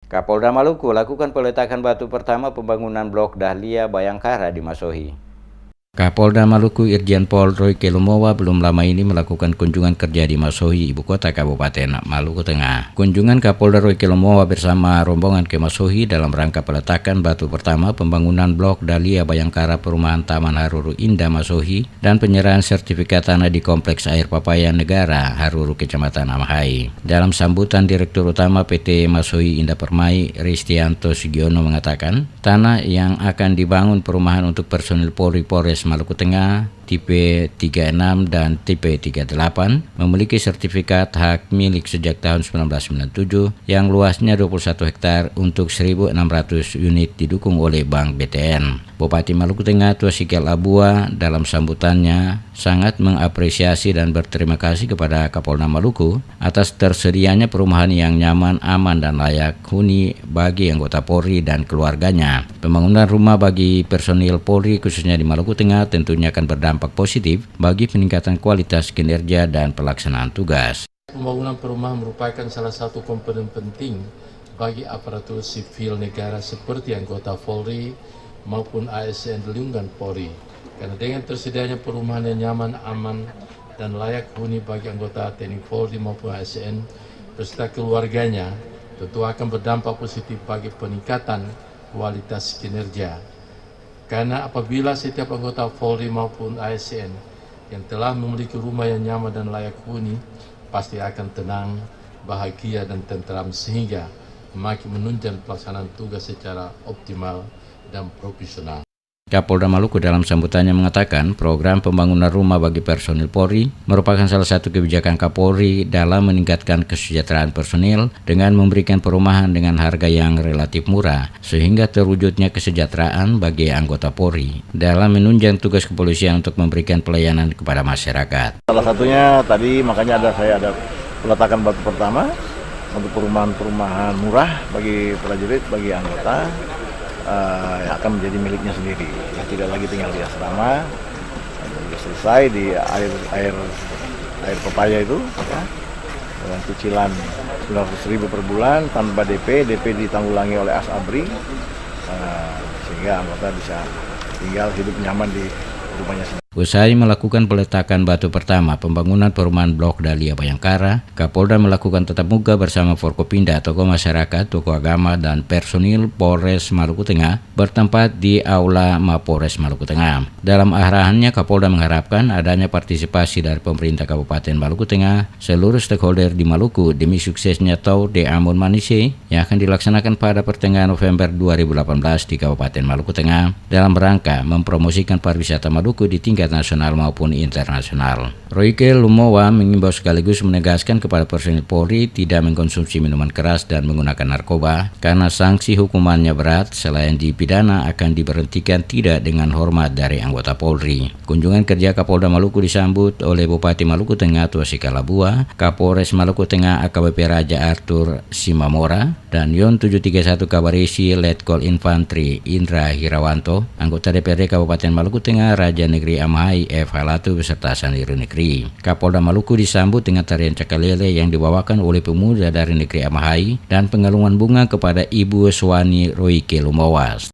Kapolda Maluku lakukan peletakan batu pertama pembangunan blok Dahlia Bayangkara di Masohi. Kapolda Maluku Irjen Pol Royke Lumowa belum lama ini melakukan kunjungan kerja di Masohi, ibu kota Kabupaten Maluku Tengah. Kunjungan Kapolda Royke Lumowa bersama rombongan ke Masohi dalam rangka peletakan batu pertama pembangunan blok Dahlia Bayangkara Perumahan Taman Haruru Indah Masohi dan penyerahan sertifikat tanah di Kompleks Air Papayan Negara Haruru Kecamatan Amahai. Dalam sambutan Direktur Utama PT Masohi Indah Permai Ristianto Sugiono mengatakan, tanah yang akan dibangun perumahan untuk personil Polri Polres Maluku Tengah tipe 36 dan tipe 38 memiliki sertifikat hak milik sejak tahun 1997 yang luasnya 21 hektar untuk 1.600 unit didukung oleh Bank BTN. Bupati Maluku Tengah Tua Sikel Abua dalam sambutannya sangat mengapresiasi dan berterima kasih kepada Kapolda Maluku atas tersedianya perumahan yang nyaman, aman, dan layak huni bagi anggota Polri dan keluarganya. Pembangunan rumah bagi personil Polri khususnya di Maluku Tengah tentunya akan berdampak positif bagi peningkatan kualitas kinerja dan pelaksanaan tugas. Pembangunan perumahan merupakan salah satu komponen penting bagi aparatur sipil negara seperti anggota Polri maupun ASN di lingkungan Polri. Karena dengan tersedianya perumahan yang nyaman, aman, dan layak huni bagi anggota TNI Polri maupun ASN beserta keluarganya tentu akan berdampak positif bagi peningkatan kualitas kinerja. Karena apabila setiap anggota Polri maupun ASN yang telah memiliki rumah yang nyaman dan layak huni, pasti akan tenang, bahagia, dan tentram sehingga makin menunjang pelaksanaan tugas secara optimal dan profesional. Kapolda Maluku dalam sambutannya mengatakan program pembangunan rumah bagi personil Polri merupakan salah satu kebijakan Kapolri dalam meningkatkan kesejahteraan personil dengan memberikan perumahan dengan harga yang relatif murah sehingga terwujudnya kesejahteraan bagi anggota Polri dalam menunjang tugas kepolisian untuk memberikan pelayanan kepada masyarakat. Salah satunya tadi makanya saya ada peletakan batu pertama untuk perumahan murah bagi prajurit, bagi anggota. Yang akan menjadi miliknya sendiri, yang tidak lagi tinggal di asrama, sudah selesai di air pepaya itu, ya, dengan cicilan 900.000 per bulan tanpa DP ditanggulangi oleh Asabri, sehingga anggota bisa tinggal hidup nyaman di rumahnya sendiri. Usai melakukan peletakan batu pertama pembangunan perumahan blok Dahlia Bayangkara, Kapolda melakukan tatap muka bersama Forkopimda, tokoh masyarakat, tokoh agama, dan personil Polres Maluku Tengah bertempat di Aula Mapolres Maluku Tengah. Dalam arahannya, Kapolda mengharapkan adanya partisipasi dari pemerintah Kabupaten Maluku Tengah, seluruh stakeholder di Maluku demi suksesnya Tour de Ambon Manise yang akan dilaksanakan pada pertengahan November 2018 di Kabupaten Maluku Tengah dalam rangka mempromosikan pariwisata Maluku di tingkat nasional maupun internasional. Royke Lumowa mengimbau sekaligus menegaskan kepada personil Polri tidak mengkonsumsi minuman keras dan menggunakan narkoba karena sanksi hukumannya berat, selain dipidana akan diberhentikan tidak dengan hormat dari anggota Polri. Kunjungan kerja Kapolda Maluku disambut oleh Bupati Maluku Tengah Tua Sikel Abua, Kapolres Maluku Tengah AKBP Raja Arthur Simamora, dan Yon 731 Kabarisi Letkol Infantri Indra Hirawanto, anggota DPRD Kabupaten Maluku Tengah Raja Negeri Amahai F. Halatu beserta Sandiru Negeri. Kapolda Maluku disambut dengan tarian cakalele yang dibawakan oleh pemuda dari negeri Amahai dan pengalungan bunga kepada Ibu Swani Royke Lumowa.